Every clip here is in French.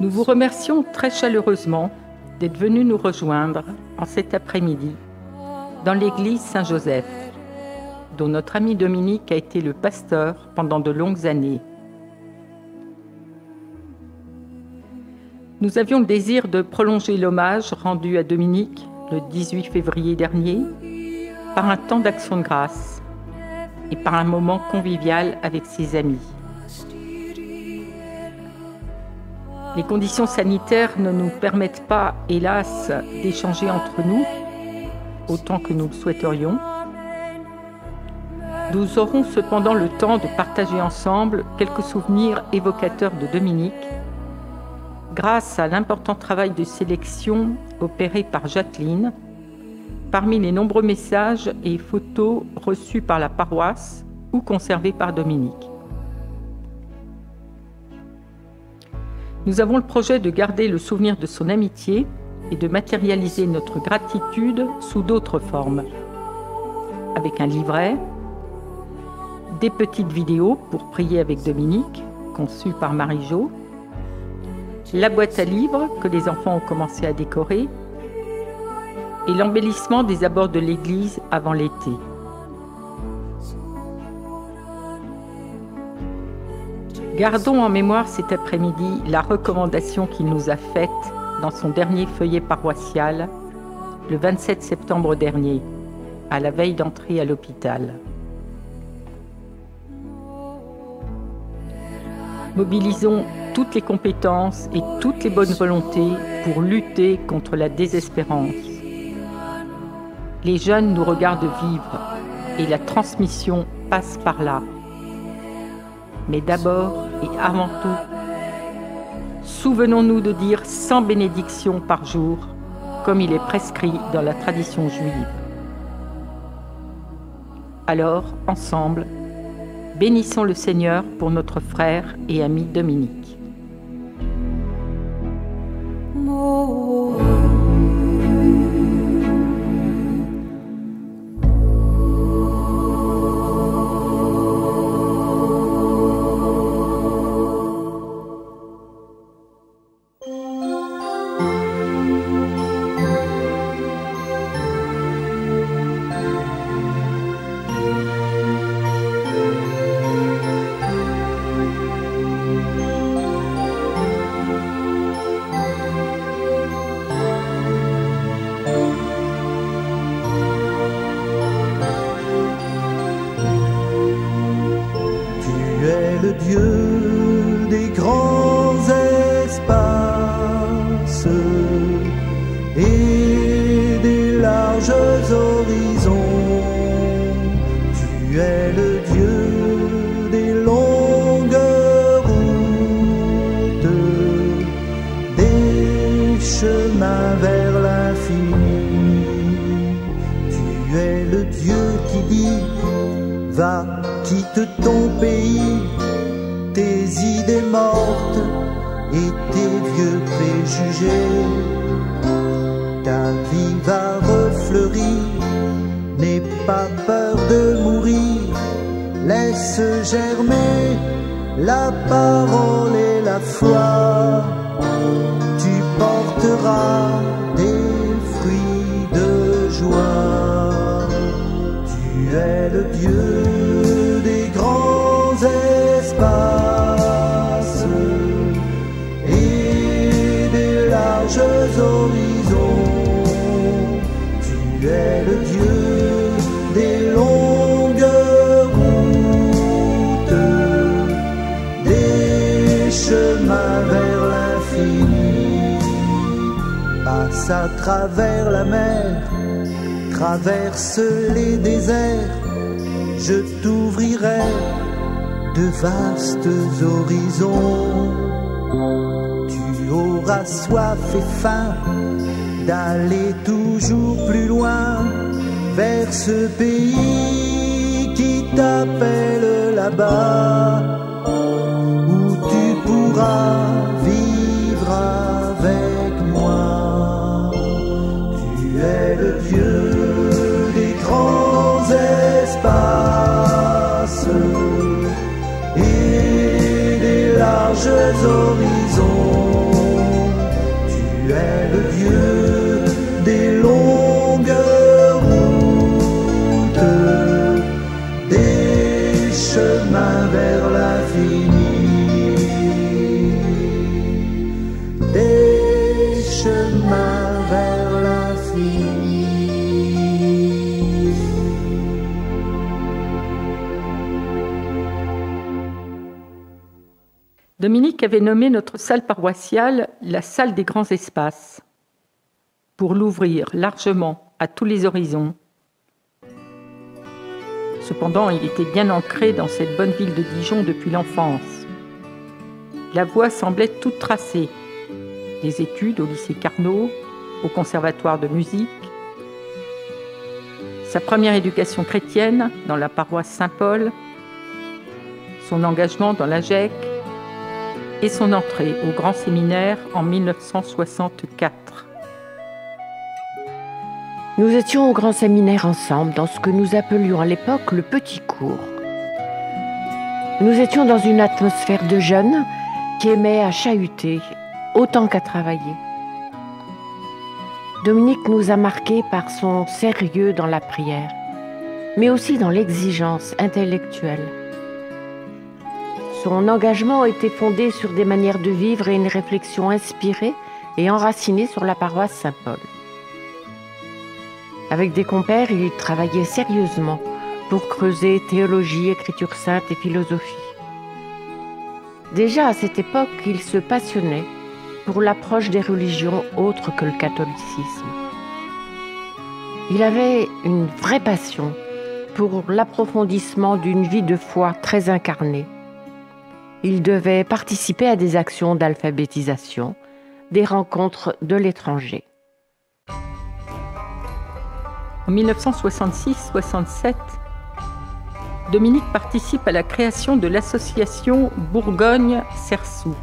Nous vous remercions très chaleureusement d'être venus nous rejoindre en cet après-midi dans l'église Saint-Joseph, dont notre ami Dominique a été le pasteur pendant de longues années. Nous avions le désir de prolonger l'hommage rendu à Dominique le 18 février dernier par un temps d'action de grâce et par un moment convivial avec ses amis. Les conditions sanitaires ne nous permettent pas, hélas, d'échanger entre nous autant que nous le souhaiterions. Nous aurons cependant le temps de partager ensemble quelques souvenirs évocateurs de Dominique grâce à l'important travail de sélection opéré par Jacqueline parmi les nombreux messages et photos reçus par la paroisse ou conservés par Dominique. Nous avons le projet de garder le souvenir de son amitié et de matérialiser notre gratitude sous d'autres formes, avec un livret, des petites vidéos pour prier avec Dominique, conçues par Marie-Jo, la boîte à livres que les enfants ont commencé à décorer et l'embellissement des abords de l'église avant l'été. Gardons en mémoire cet après-midi la recommandation qu'il nous a faite dans son dernier feuillet paroissial, le 27 septembre dernier, à la veille d'entrée à l'hôpital. Mobilisons toutes les compétences et toutes les bonnes volontés pour lutter contre la désespérance. Les jeunes nous regardent vivre et la transmission passe par là. Mais d'abord et avant tout, souvenons-nous de dire 100 bénédictions par jour, comme il est prescrit dans la tradition juive. Alors, ensemble, bénissons le Seigneur pour notre frère et ami Dominique. Dieu des grands espaces et des larges horizons. Tu es le Dieu des longues routes, des chemins vers l'infini. Tu es le Dieu qui dit: va, quitte ton pays, tes idées mortes et tes vieux préjugés. Ta vie va refleurir, n'aie pas peur de mourir. Laisse germer la parole et la foi. Tu porteras des fruits de joie. Tu es le Dieu des grands espaces et des larges horizons. Tu es le Dieu des longues routes, des chemins vers l'infini. Passe à travers la mer, traverse les déserts, je t'ouvrirai de vastes horizons. Tu auras soif et faim d'aller toujours plus loin vers ce pays qui t'appelle là-bas, où tu pourras vivre avec moi. Tu es le Dieu des grands espaces et des larges horizons. chemins vers l'infini, des chemins vers l'infini. Dominique avait nommé notre salle paroissiale la salle des grands espaces, pour l'ouvrir largement à tous les horizons. Cependant, il était bien ancré dans cette bonne ville de Dijon depuis l'enfance. La voie semblait toute tracée. Des études au lycée Carnot, au conservatoire de musique, sa première éducation chrétienne dans la paroisse Saint-Paul, son engagement dans la GEC et son entrée au grand séminaire en 1964. Nous étions au grand séminaire ensemble dans ce que nous appelions à l'époque le petit cours. Nous étions dans une atmosphère de jeunes qui aimaient à chahuter autant qu'à travailler. Dominique nous a marqués par son sérieux dans la prière, mais aussi dans l'exigence intellectuelle. Son engagement était fondé sur des manières de vivre et une réflexion inspirée et enracinée sur la paroisse Saint-Paul. Avec des compères, il travaillait sérieusement pour creuser théologie, écriture sainte et philosophie. Déjà à cette époque, il se passionnait pour l'approche des religions autres que le catholicisme. Il avait une vraie passion pour l'approfondissement d'une vie de foi très incarnée. Il devait participer à des actions d'alphabétisation, des rencontres de l'étranger. En 1966-67, Dominique participe à la création de l'association Bourgogne-Cersou,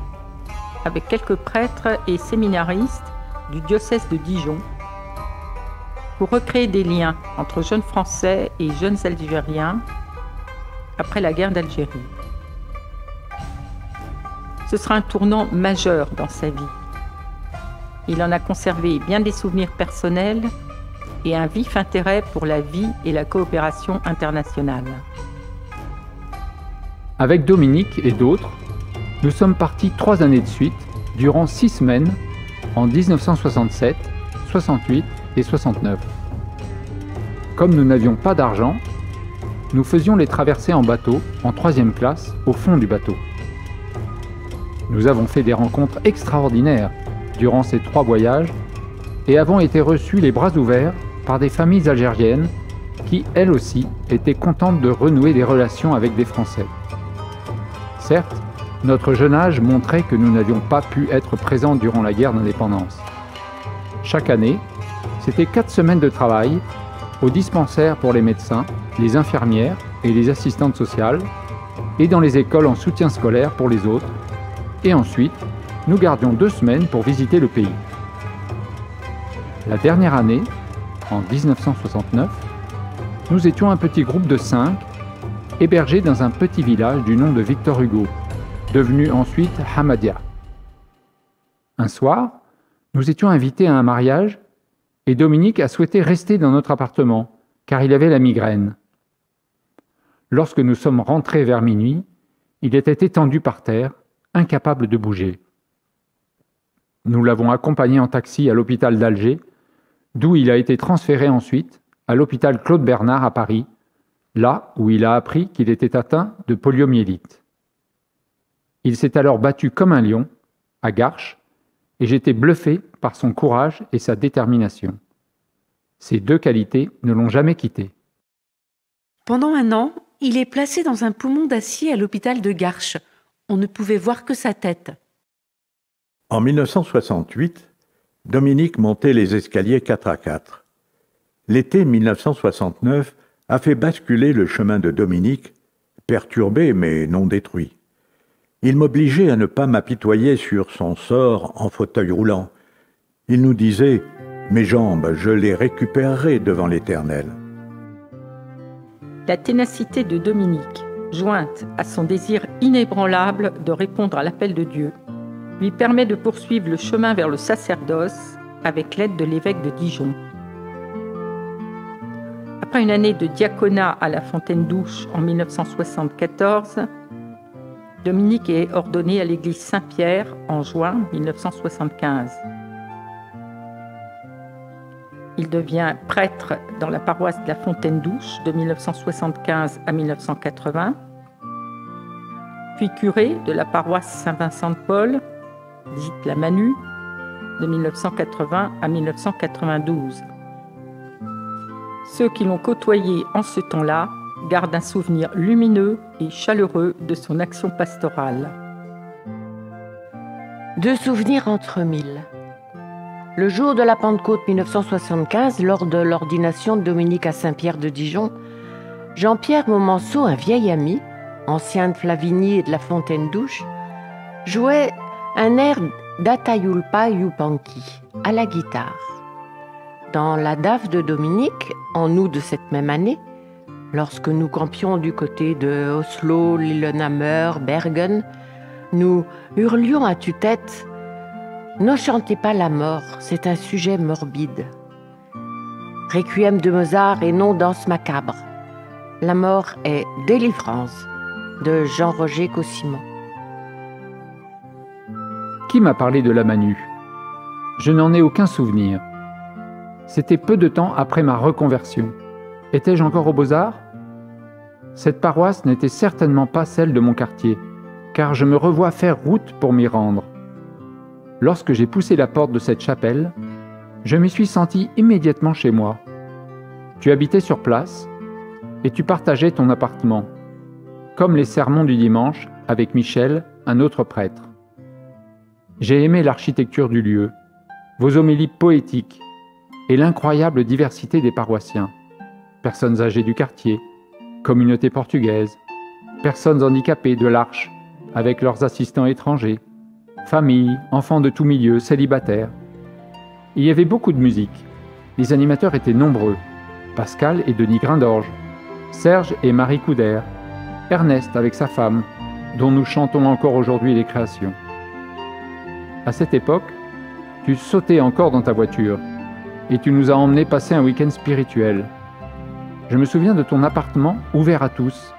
avec quelques prêtres et séminaristes du diocèse de Dijon, pour recréer des liens entre jeunes Français et jeunes Algériens après la guerre d'Algérie. Ce sera un tournant majeur dans sa vie. Il en a conservé bien des souvenirs personnels et un vif intérêt pour la vie et la coopération internationale. Avec Dominique et d'autres, nous sommes partis 3 années de suite, durant 6 semaines, en 1967, 68 et 69. Comme nous n'avions pas d'argent, nous faisions les traversées en bateau, en 3e classe, au fond du bateau. Nous avons fait des rencontres extraordinaires durant ces 3 voyages et avons été reçus les bras ouverts par des familles algériennes qui, elles aussi, étaient contentes de renouer des relations avec des Français. Certes, notre jeune âge montrait que nous n'avions pas pu être présents durant la guerre d'indépendance. Chaque année, c'était 4 semaines de travail au dispensaire pour les médecins, les infirmières et les assistantes sociales, et dans les écoles en soutien scolaire pour les autres. Et ensuite, nous gardions 2 semaines pour visiter le pays. La dernière année, en 1969, nous étions un petit groupe de 5, hébergés dans un petit village du nom de Victor Hugo, devenu ensuite Hamadia. Un soir, nous étions invités à un mariage et Dominique a souhaité rester dans notre appartement car il avait la migraine. Lorsque nous sommes rentrés vers minuit, il était étendu par terre, incapable de bouger. Nous l'avons accompagné en taxi à l'hôpital d'Alger, d'où il a été transféré ensuite à l'hôpital Claude Bernard à Paris, là où il a appris qu'il était atteint de poliomyélite. Il s'est alors battu comme un lion, à Garches, et j'étais bluffé par son courage et sa détermination. Ces 2 qualités ne l'ont jamais quitté. Pendant 1 an, il est placé dans un poumon d'acier à l'hôpital de Garches. On ne pouvait voir que sa tête. En 1968, Dominique montait les escaliers 4 à 4. L'été 1969 a fait basculer le chemin de Dominique, perturbé mais non détruit. Il m'obligeait à ne pas m'apitoyer sur son sort en fauteuil roulant. Il nous disait « Mes jambes, je les récupérerai devant l'Éternel ». La ténacité de Dominique, jointe à son désir inébranlable de répondre à l'appel de Dieu, lui permet de poursuivre le chemin vers le sacerdoce avec l'aide de l'évêque de Dijon. Après une année de diaconat à la Fontaine-Douche en 1974, Dominique est ordonné à l'église Saint-Pierre en juin 1975. Il devient prêtre dans la paroisse de la Fontaine-Douche de 1975 à 1980, puis curé de la paroisse Saint-Vincent-de-Paul, dite la Manu, de 1980 à 1992. Ceux qui l'ont côtoyé en ce temps-là gardent un souvenir lumineux et chaleureux de son action pastorale. Deux souvenirs entre mille. Le jour de la Pentecôte 1975, lors de l'ordination de Dominique à Saint-Pierre de Dijon, Jean-Pierre Momenceau, un vieil ami, ancien de Flavigny et de la Fontaine-Douche, jouait un air d'Ataulpa Yupanqui à la guitare. Dans la DAF de Dominique, en août de cette même année, lorsque nous campions du côté de Oslo, Lillehammer, Bergen, nous hurlions à tue-tête « Ne chantez pas la mort, c'est un sujet morbide. » Requiem de Mozart et non danse macabre. La mort est délivrance de Jean-Roger Cossimon. Qui m'a parlé de la Manu? Je n'en ai aucun souvenir. C'était peu de temps après ma reconversion. Étais-je encore aux Beaux-Arts? Cette paroisse n'était certainement pas celle de mon quartier, car je me revois faire route pour m'y rendre. Lorsque j'ai poussé la porte de cette chapelle, je m'y suis senti immédiatement chez moi. Tu habitais sur place et tu partageais ton appartement, comme les sermons du dimanche avec Michel, un autre prêtre. J'ai aimé l'architecture du lieu, vos homélies poétiques et l'incroyable diversité des paroissiens. Personnes âgées du quartier, communauté portugaise, personnes handicapées de l'Arche avec leurs assistants étrangers, familles, enfants de tous milieux, célibataires. Il y avait beaucoup de musique. Les animateurs étaient nombreux. Pascal et Denis Grindorge, Serge et Marie Couder, Ernest avec sa femme, dont nous chantons encore aujourd'hui les créations. À cette époque, tu sautais encore dans ta voiture et tu nous as emmenés passer un week-end spirituel. Je me souviens de ton appartement ouvert à tous.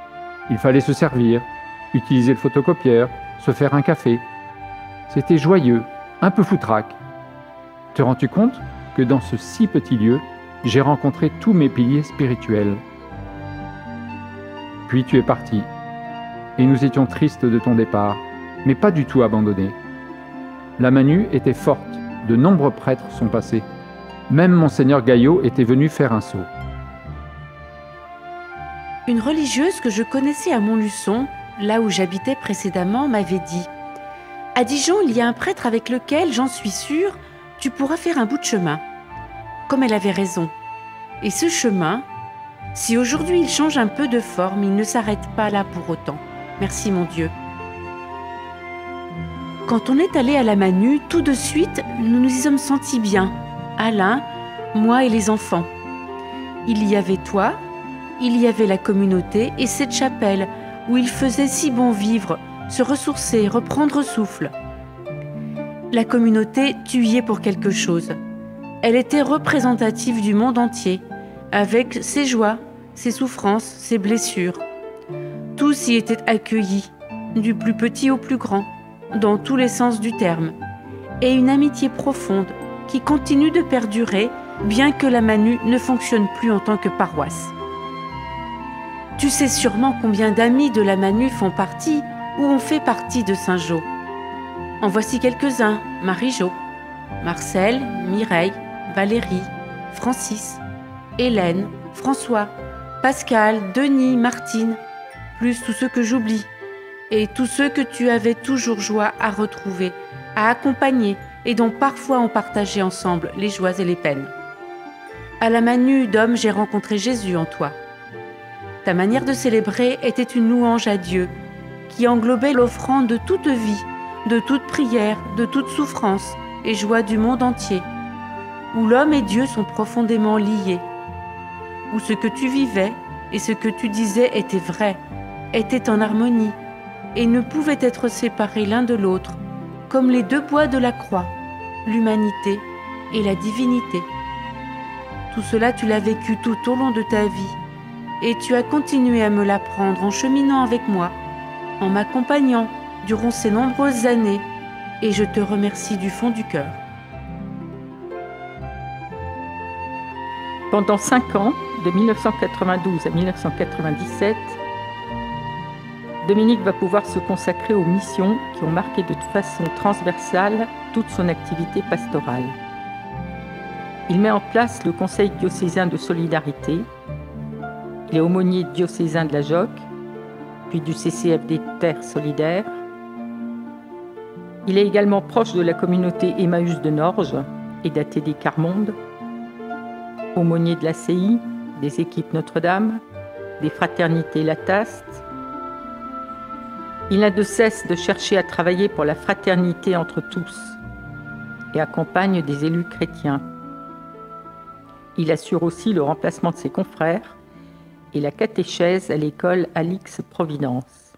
Il fallait se servir, utiliser le photocopieur, se faire un café. C'était joyeux, un peu foutraque. Te rends-tu compte que dans ce si petit lieu, j'ai rencontré tous mes piliers spirituels? Puis tu es parti, et nous étions tristes de ton départ, mais pas du tout abandonnés. La Manu était forte, de nombreux prêtres sont passés. Même Monseigneur Gaillot était venu faire un saut. Une religieuse que je connaissais à Montluçon, là où j'habitais précédemment, m'avait dit « À Dijon, il y a un prêtre avec lequel, j'en suis sûre, tu pourras faire un bout de chemin. » Comme elle avait raison. Et ce chemin, si aujourd'hui il change un peu de forme, il ne s'arrête pas là pour autant. Merci mon Dieu. Quand on est allé à la Manu, tout de suite, nous nous y sommes sentis bien. Alain, moi et les enfants. Il y avait toi, il y avait la communauté et cette chapelle où il faisait si bon vivre, se ressourcer, reprendre souffle. La communauté, tu y es pour quelque chose. Elle était représentative du monde entier, avec ses joies, ses souffrances, ses blessures. Tous y étaient accueillis, du plus petit au plus grand, dans tous les sens du terme, et une amitié profonde qui continue de perdurer, bien que la Manu ne fonctionne plus en tant que paroisse. Tu sais sûrement combien d'amis de la Manu font partie ou ont fait partie de Saint-Jean. En voici quelques-uns: Marie-Jo, Marcel, Mireille, Valérie, Francis, Hélène, François, Pascal, Denis, Martine, plus tous ceux que j'oublie, et tous ceux que tu avais toujours joie à retrouver, à accompagner, et dont parfois on partageait ensemble les joies et les peines. À la Manu d'homme, j'ai rencontré Jésus en toi. Ta manière de célébrer était une louange à Dieu, qui englobait l'offrande de toute vie, de toute prière, de toute souffrance et joie du monde entier, où l'homme et Dieu sont profondément liés, où ce que tu vivais et ce que tu disais était vrai, était en harmonie, et ne pouvaient être séparés l'un de l'autre, comme les deux bois de la croix, l'humanité et la divinité. Tout cela, tu l'as vécu tout au long de ta vie. Et tu as continué à me l'apprendre en cheminant avec moi, en m'accompagnant durant ces nombreuses années. Et je te remercie du fond du cœur. Pendant 5 ans, de 1992 à 1997, Dominique va pouvoir se consacrer aux missions qui ont marqué de façon transversale toute son activité pastorale. Il met en place le Conseil diocésain de solidarité, il est aumônier diocésain de la JOC, puis du CCFD Terre Solidaire. Il est également proche de la communauté Emmaüs de Norge et d'ATD Carmonde, aumônier de la CI, des équipes Notre-Dame, des fraternités Lataste. Il n'a de cesse de chercher à travailler pour la fraternité entre tous et accompagne des élus chrétiens. Il assure aussi le remplacement de ses confrères et la catéchèse à l'école Alix-Providence.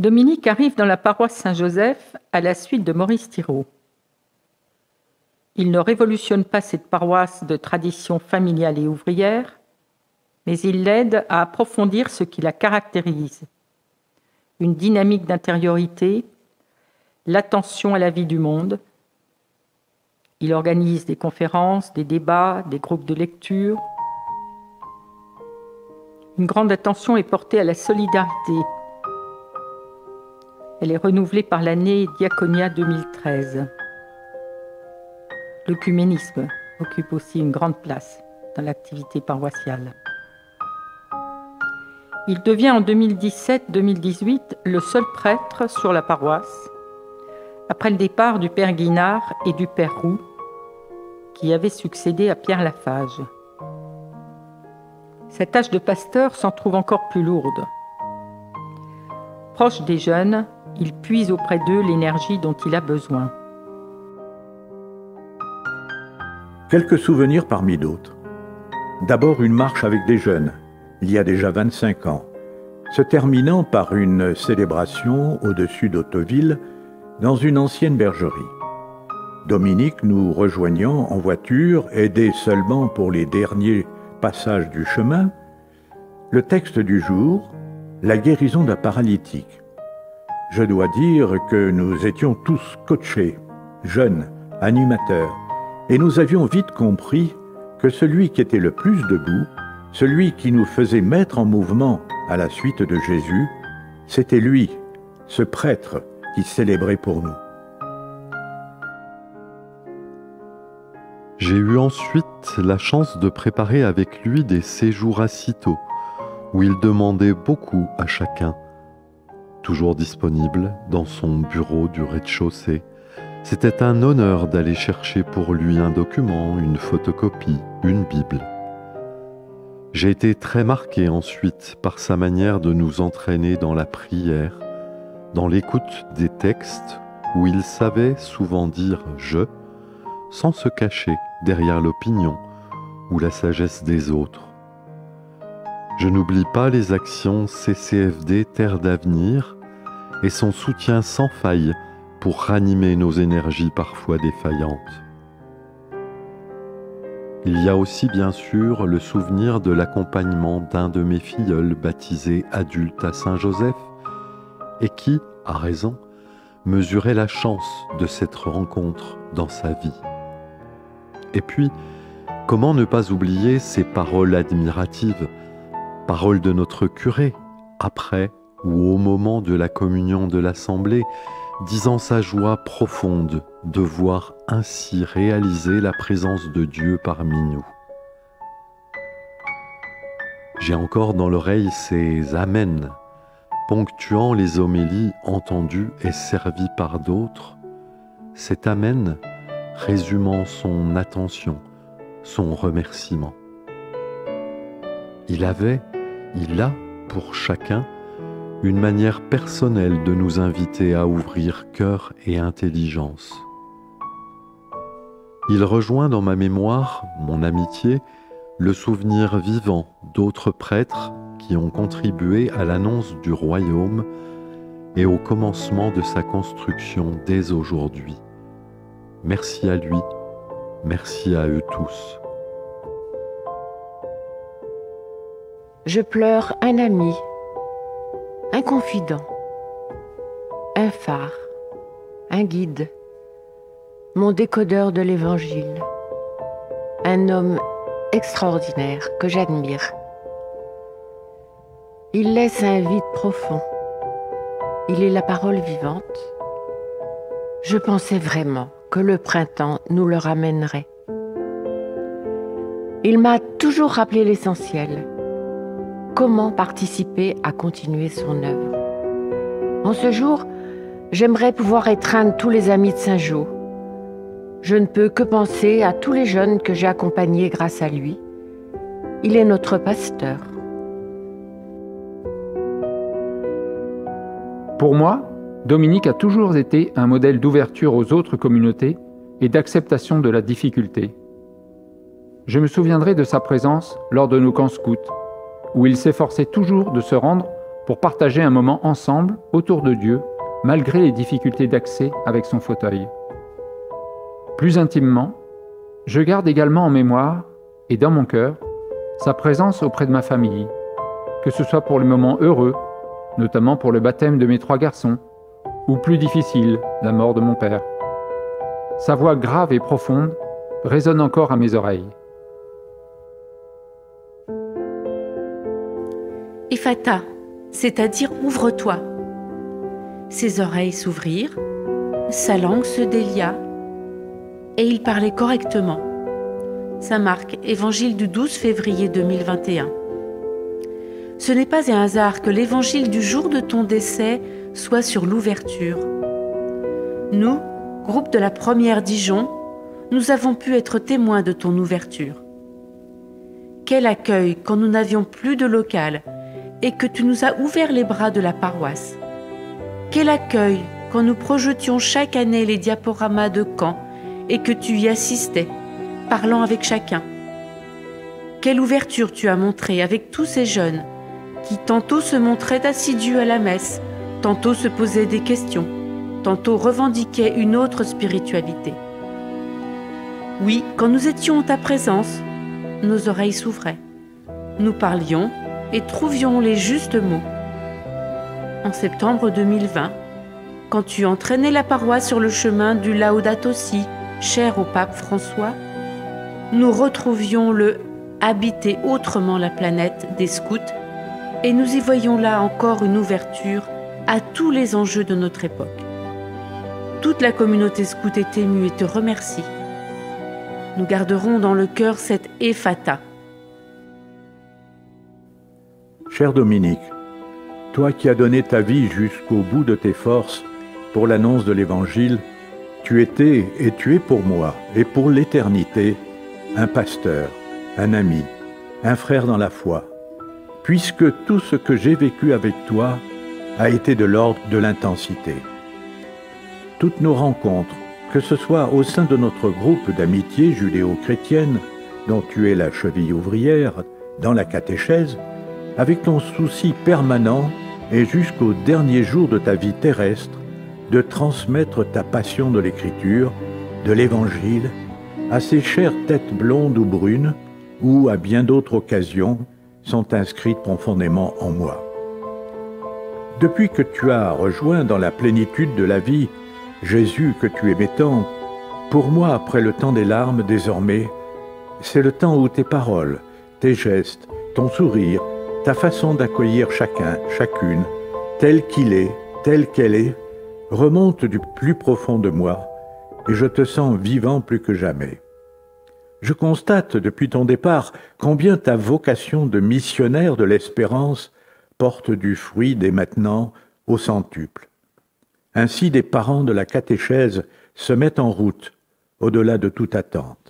Dominique arrive dans la paroisse Saint-Joseph à la suite de Maurice Thirault. Il ne révolutionne pas cette paroisse de tradition familiale et ouvrière, mais il l'aide à approfondir ce qui la caractérise. Une dynamique d'intériorité, l'attention à la vie du monde. Il organise des conférences, des débats, des groupes de lecture. Une grande attention est portée à la solidarité. Elle est renouvelée par l'année Diaconia 2013. L'œcuménisme occupe aussi une grande place dans l'activité paroissiale. Il devient en 2017-2018 le seul prêtre sur la paroisse, après le départ du père Guinard et du père Roux, qui avaient succédé à Pierre Lafage. Sa tâche de pasteur s'en trouve encore plus lourde. Proche des jeunes, il puise auprès d'eux l'énergie dont il a besoin. Quelques souvenirs parmi d'autres. D'abord une marche avec des jeunes, il y a déjà 25 ans, se terminant par une célébration au-dessus d'Hauteville, dans une ancienne bergerie. Dominique nous rejoignant en voiture, aidé seulement pour les derniers passages du chemin. Le texte du jour, la guérison d'un paralytique. Je dois dire que nous étions tous coachés, jeunes, animateurs, et nous avions vite compris que celui qui était le plus debout, celui qui nous faisait mettre en mouvement à la suite de Jésus, c'était lui, ce prêtre qui célébrait pour nous. J'ai eu ensuite la chance de préparer avec lui des séjours à Cîteaux, où il demandait beaucoup à chacun. toujours disponible dans son bureau du rez-de-chaussée. C'était un honneur d'aller chercher pour lui un document, une photocopie, une Bible. J'ai été très marqué ensuite par sa manière de nous entraîner dans la prière, dans l'écoute des textes où il savait souvent dire « je » sans se cacher derrière l'opinion ou la sagesse des autres. Je n'oublie pas les actions CCFD Terre d'Avenir et son soutien sans faille pour ranimer nos énergies parfois défaillantes. Il y a aussi bien sûr le souvenir de l'accompagnement d'un de mes filleuls baptisé adulte à Saint-Joseph et qui, à raison, mesurait la chance de cette rencontre dans sa vie. Et puis, comment ne pas oublier ces paroles admiratives, paroles de notre curé, après ou au moment de la communion de l'Assemblée, disant sa joie profonde de voir ainsi réaliser la présence de Dieu parmi nous. J'ai encore dans l'oreille ces Amen, ponctuant les homélies entendues et servies par d'autres, cet Amen résumant son attention, son remerciement. Il a pour chacun une manière personnelle de nous inviter à ouvrir cœur et intelligence. Il rejoint dans ma mémoire, mon amitié, le souvenir vivant d'autres prêtres qui ont contribué à l'annonce du royaume et au commencement de sa construction dès aujourd'hui. Merci à lui, merci à eux tous. Je pleure un ami, un confident, un phare, un guide, mon décodeur de l'Évangile, un homme extraordinaire que j'admire. Il laisse un vide profond. Il est la parole vivante. Je pensais vraiment que le printemps nous le ramènerait. Il m'a toujours rappelé l'essentiel. Comment participer à continuer son œuvre. En ce jour, j'aimerais pouvoir étreindre tous les amis de Saint-Jean. Je ne peux que penser à tous les jeunes que j'ai accompagnés grâce à lui. Il est notre pasteur. Pour moi, Dominique a toujours été un modèle d'ouverture aux autres communautés et d'acceptation de la difficulté. Je me souviendrai de sa présence lors de nos camps scouts, où il s'efforçait toujours de se rendre pour partager un moment ensemble autour de Dieu, malgré les difficultés d'accès avec son fauteuil. Plus intimement, je garde également en mémoire et dans mon cœur sa présence auprès de ma famille, que ce soit pour les moments heureux, notamment pour le baptême de mes 3 garçons, ou plus difficile, la mort de mon père. Sa voix grave et profonde résonne encore à mes oreilles. Ephata, c'est-à-dire ouvre-toi. Ses oreilles s'ouvrirent, sa langue se délia, et il parlait correctement. Saint-Marc, évangile du 12 février 2021. Ce n'est pas un hasard que l'évangile du jour de ton décès soit sur l'ouverture. Nous, groupe de la première Dijon, nous avons pu être témoins de ton ouverture. Quel accueil quand nous n'avions plus de local et que tu nous as ouvert les bras de la paroisse. Quel accueil quand nous projetions chaque année les diaporamas de Caen et que tu y assistais, parlant avec chacun. Quelle ouverture tu as montrée avec tous ces jeunes qui tantôt se montraient assidus à la messe, tantôt se posaient des questions, tantôt revendiquaient une autre spiritualité. Oui, quand nous étions en ta présence, nos oreilles s'ouvraient. Nous parlions et trouvions les justes mots. En septembre 2020, quand tu entraînais la paroisse sur le chemin du Laudato Si, cher au pape François, nous retrouvions le « habiter autrement la planète » des scouts et nous y voyons là encore une ouverture à tous les enjeux de notre époque. Toute la communauté scout est émue et te remercie. Nous garderons dans le cœur cette Ephata. Cher Dominique, toi qui as donné ta vie jusqu'au bout de tes forces pour l'annonce de l'Évangile, tu étais et tu es pour moi et pour l'éternité un pasteur, un ami, un frère dans la foi, puisque tout ce que j'ai vécu avec toi a été de l'ordre de l'intensité. Toutes nos rencontres, que ce soit au sein de notre groupe d'amitié judéo-chrétienne, dont tu es la cheville ouvrière, dans la catéchèse, avec ton souci permanent et jusqu'au dernier jour de ta vie terrestre, de transmettre ta passion de l'Écriture, de l'Évangile, à ces chères têtes blondes ou brunes, ou à bien d'autres occasions, sont inscrites profondément en moi. Depuis que tu as rejoint dans la plénitude de la vie Jésus que tu aimais tant, pour moi, après le temps des larmes, désormais, c'est le temps où tes paroles, tes gestes, ton sourire, ta façon d'accueillir chacun, chacune, tel qu'il est, telle qu'elle est, remontent du plus profond de moi, et je te sens vivant plus que jamais. Je constate depuis ton départ combien ta vocation de missionnaire de l'espérance porte du fruit dès maintenant au centuple. Ainsi, des parents de la catéchèse se mettent en route, au-delà de toute attente.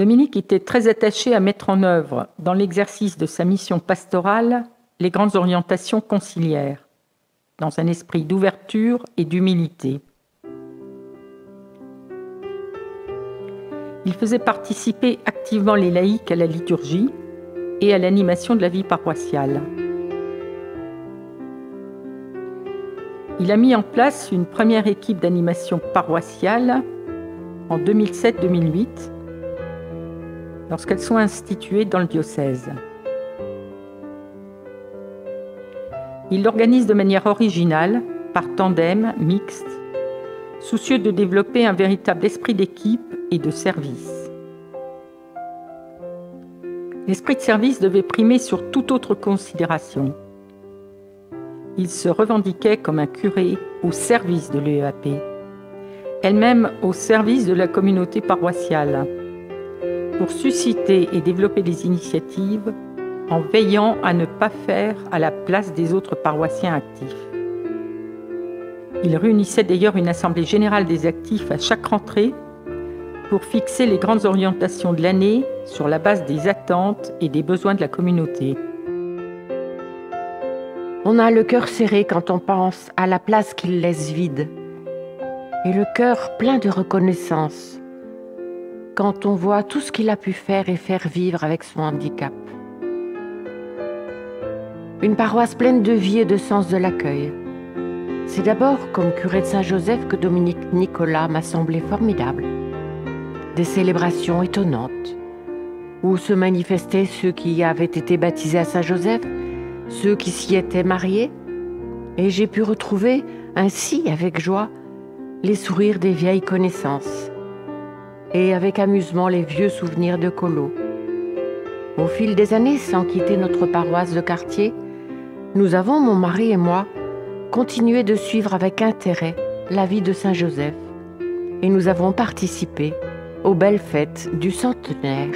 Dominique était très attaché à mettre en œuvre, dans l'exercice de sa mission pastorale, les grandes orientations conciliaires, dans un esprit d'ouverture et d'humilité. Il faisait participer activement les laïcs à la liturgie et à l'animation de la vie paroissiale. Il a mis en place une première équipe d'animation paroissiale en 2007-2008, lorsqu'elles sont instituées dans le diocèse. Il l'organise de manière originale, par tandem, mixte, soucieux de développer un véritable esprit d'équipe et de service. L'esprit de service devait primer sur toute autre considération. Il se revendiquait comme un curé au service de l'EAP, elle-même au service de la communauté paroissiale, pour susciter et développer des initiatives en veillant à ne pas faire à la place des autres paroissiens actifs. Il réunissait d'ailleurs une assemblée générale des actifs à chaque rentrée pour fixer les grandes orientations de l'année sur la base des attentes et des besoins de la communauté. On a le cœur serré quand on pense à la place qu'il laisse vide et le cœur plein de reconnaissance quand on voit tout ce qu'il a pu faire et faire vivre avec son handicap. Une paroisse pleine de vie et de sens de l'accueil. C'est d'abord comme curé de Saint-Joseph que Dominique Nicolas m'a semblé formidable. Des célébrations étonnantes, où se manifestaient ceux qui avaient été baptisés à Saint-Joseph, ceux qui s'y étaient mariés, Et j'ai pu retrouver ainsi, avec joie, les sourires des vieilles connaissances et avec amusement les vieux souvenirs de Colo. Au fil des années, sans quitter notre paroisse de quartier, nous avons, mon mari et moi, continué de suivre avec intérêt la vie de Saint-Joseph et nous avons participé aux belles fêtes du centenaire.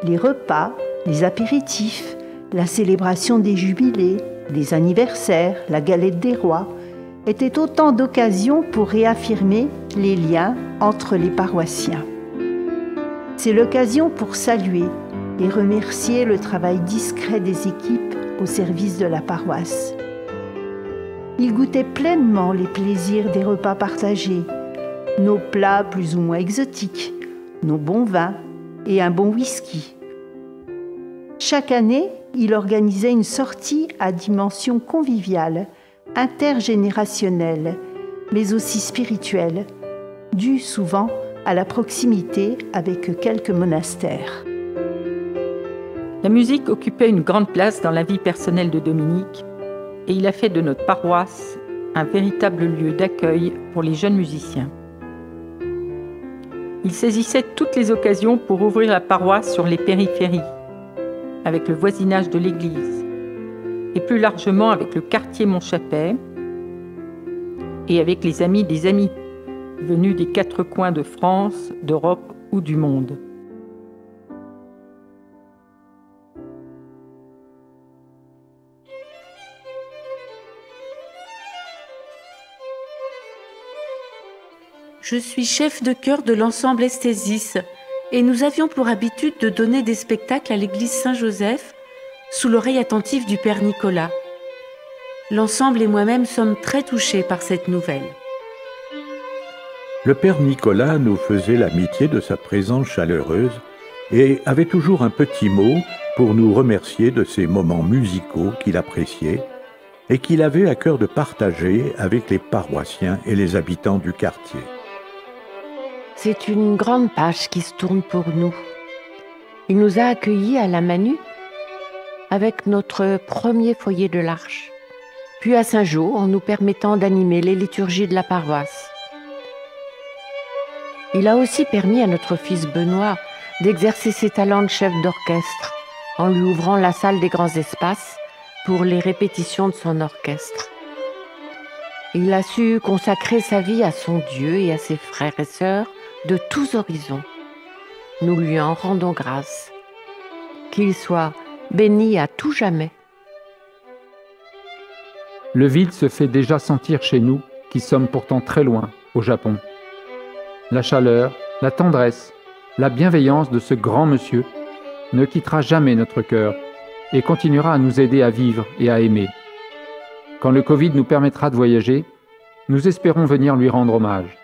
Les repas, les apéritifs, la célébration des jubilés, les anniversaires, la galette des rois étaient autant d'occasions pour réaffirmer les liens entre les paroissiens. C'est l'occasion pour saluer et remercier le travail discret des équipes au service de la paroisse. Ils goûtaient pleinement les plaisirs des repas partagés, nos plats plus ou moins exotiques, nos bons vins et un bon whisky. Chaque année, il organisait une sortie à dimension conviviale, intergénérationnelle, mais aussi spirituelle, due souvent à la proximité avec quelques monastères. La musique occupait une grande place dans la vie personnelle de Dominique et il a fait de notre paroisse un véritable lieu d'accueil pour les jeunes musiciens. Il saisissait toutes les occasions pour ouvrir la paroisse sur les périphéries, avec le voisinage de l'église, et plus largement avec le quartier Montchapet et avec les amis des amis, venus des quatre coins de France, d'Europe ou du monde. Je suis chef de chœur de l'ensemble Esthésis et nous avions pour habitude de donner des spectacles à l'église Saint-Joseph sous l'oreille attentive du Père Nicolas. L'ensemble et moi-même sommes très touchés par cette nouvelle. Le Père Nicolas nous faisait l'amitié de sa présence chaleureuse et avait toujours un petit mot pour nous remercier de ces moments musicaux qu'il appréciait et qu'il avait à cœur de partager avec les paroissiens et les habitants du quartier. C'est une grande page qui se tourne pour nous. Il nous a accueillis à la Manu avec notre premier foyer de l'Arche, puis à Saint-Jean en nous permettant d'animer les liturgies de la paroisse. Il a aussi permis à notre fils Benoît d'exercer ses talents de chef d'orchestre en lui ouvrant la salle des grands espaces pour les répétitions de son orchestre. Il a su consacrer sa vie à son Dieu et à ses frères et sœurs de tous horizons. Nous lui en rendons grâce. Qu'il soit béni à tout jamais. Le vide se fait déjà sentir chez nous, qui sommes pourtant très loin, au Japon. La chaleur, la tendresse, la bienveillance de ce grand monsieur ne quittera jamais notre cœur et continuera à nous aider à vivre et à aimer. Quand le Covid nous permettra de voyager, nous espérons venir lui rendre hommage.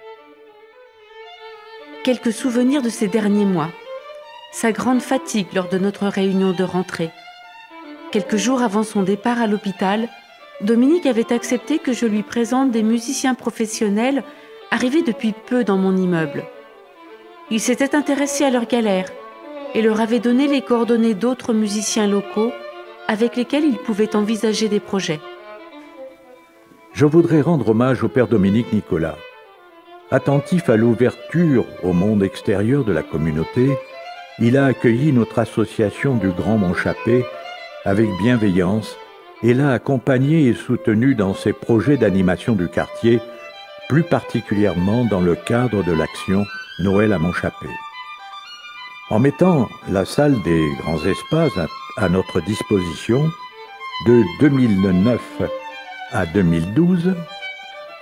Quelques souvenirs de ces derniers mois. Sa grande fatigue lors de notre réunion de rentrée. Quelques jours avant son départ à l'hôpital, Dominique avait accepté que je lui présente des musiciens professionnels arrivés depuis peu dans mon immeuble. Il s'était intéressé à leur galère et leur avait donné les coordonnées d'autres musiciens locaux avec lesquels il pouvait envisager des projets. Je voudrais rendre hommage au Père Dominique Nicolas. Attentif à l'ouverture au monde extérieur de la communauté, il a accueilli notre association du Grand Montchapet avec bienveillance et l'a accompagné et soutenu dans ses projets d'animation du quartier, plus particulièrement dans le cadre de l'action Noël à Montchapet. En mettant la salle des grands espaces à notre disposition de 2009 à 2012,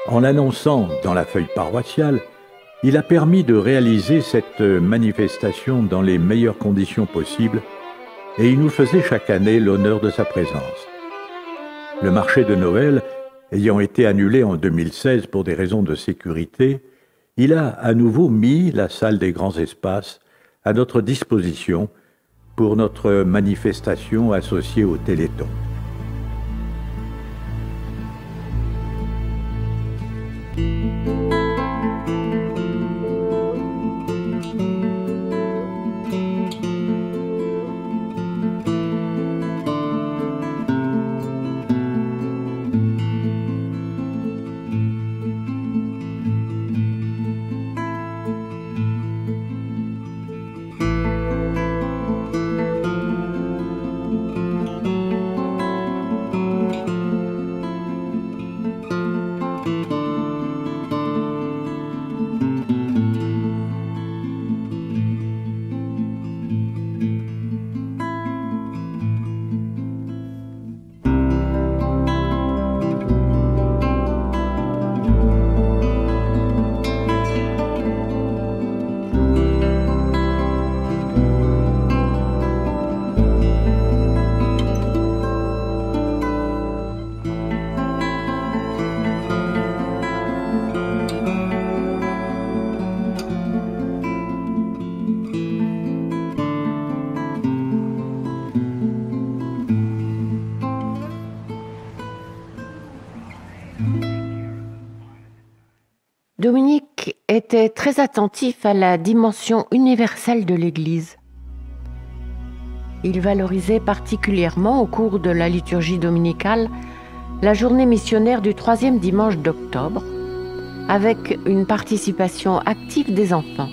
en l'annonçant dans la feuille paroissiale, il a permis de réaliser cette manifestation dans les meilleures conditions possibles et il nous faisait chaque année l'honneur de sa présence. Le marché de Noël ayant été annulé en 2016 pour des raisons de sécurité, il a à nouveau mis la salle des grands espaces à notre disposition pour notre manifestation associée au Téléthon. Dominique était très attentif à la dimension universelle de l'Église. Il valorisait particulièrement au cours de la liturgie dominicale la journée missionnaire du 3e dimanche d'octobre, avec une participation active des enfants.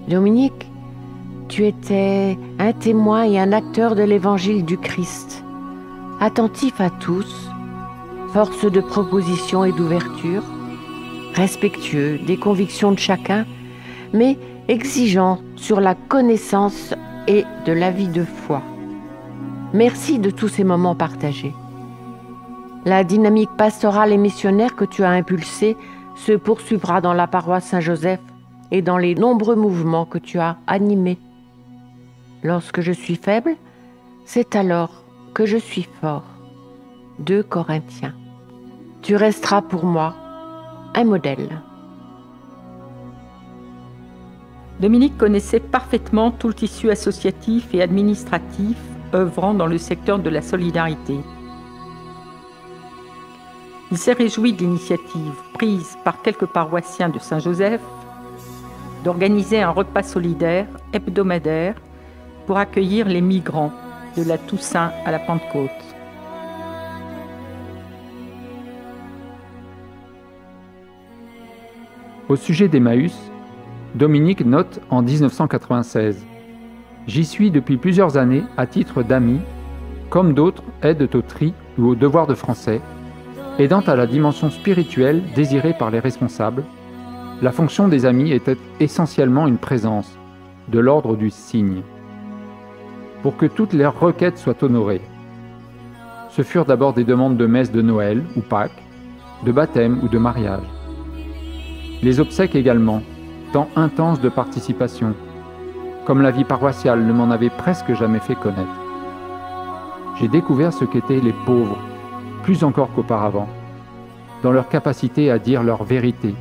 Dominique, tu étais un témoin et un acteur de l'évangile du Christ, attentif à tous, force de proposition et d'ouverture, respectueux des convictions de chacun, mais exigeant sur la connaissance et de la vie de foi. Merci de tous ces moments partagés. La dynamique pastorale et missionnaire que tu as impulsée se poursuivra dans la paroisse Saint-Joseph et dans les nombreux mouvements que tu as animés. Lorsque je suis faible, c'est alors que je suis fort. 2 Corinthiens. Tu resteras pour moi un modèle. Dominique connaissait parfaitement tout le tissu associatif et administratif œuvrant dans le secteur de la solidarité. Il s'est réjoui de l'initiative prise par quelques paroissiens de Saint-Joseph d'organiser un repas solidaire hebdomadaire pour accueillir les migrants de la Toussaint à la Pentecôte. Au sujet d'Emmaüs, Dominique note en 1996 « J'y suis depuis plusieurs années à titre d'ami, comme d'autres aident au tri ou au devoir de français, aidant à la dimension spirituelle désirée par les responsables. La fonction des amis était essentiellement une présence, de l'ordre du signe, pour que toutes leurs requêtes soient honorées. Ce furent d'abord des demandes de messe de Noël ou Pâques, de baptême ou de mariage. Les obsèques également, temps intense de participation, comme la vie paroissiale ne m'en avait presque jamais fait connaître. J'ai découvert ce qu'étaient les pauvres, plus encore qu'auparavant, dans leur capacité à dire leur vérité,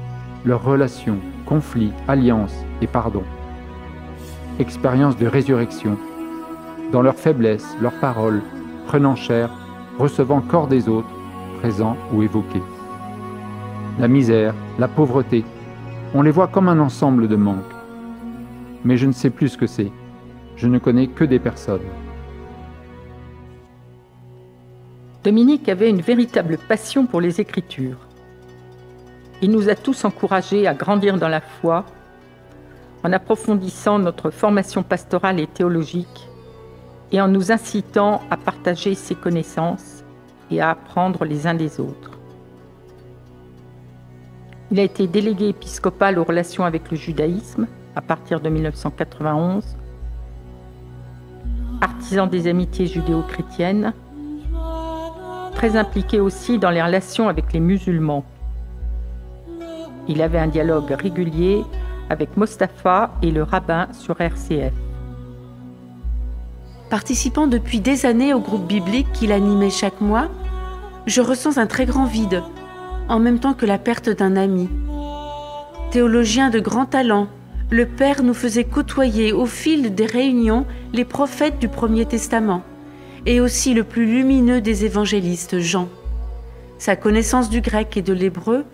leurs relations, conflits, alliances et pardon. Expérience de résurrection, dans leur faiblesse, leurs paroles, prenant chair, recevant corps des autres, présents ou évoqués. La misère, la pauvreté, on les voit comme un ensemble de manques. Mais je ne sais plus ce que c'est. Je ne connais que des personnes. Dominique avait une véritable passion pour les Écritures. Il nous a tous encouragés à grandir dans la foi, en approfondissant notre formation pastorale et théologique, et en nous incitant à partager ses connaissances et à apprendre les uns des autres. Il a été délégué épiscopal aux relations avec le judaïsme à partir de 1991, artisan des amitiés judéo-chrétiennes, très impliqué aussi dans les relations avec les musulmans. Il avait un dialogue régulier avec Mostafa et le rabbin sur RCF. Participant depuis des années au groupe biblique qu'il animait chaque mois, je ressens un très grand vide, en même temps que la perte d'un ami. Théologien de grand talent, le Père nous faisait côtoyer au fil des réunions les prophètes du Premier Testament et aussi le plus lumineux des évangélistes, Jean. Sa connaissance du grec et de l'hébreu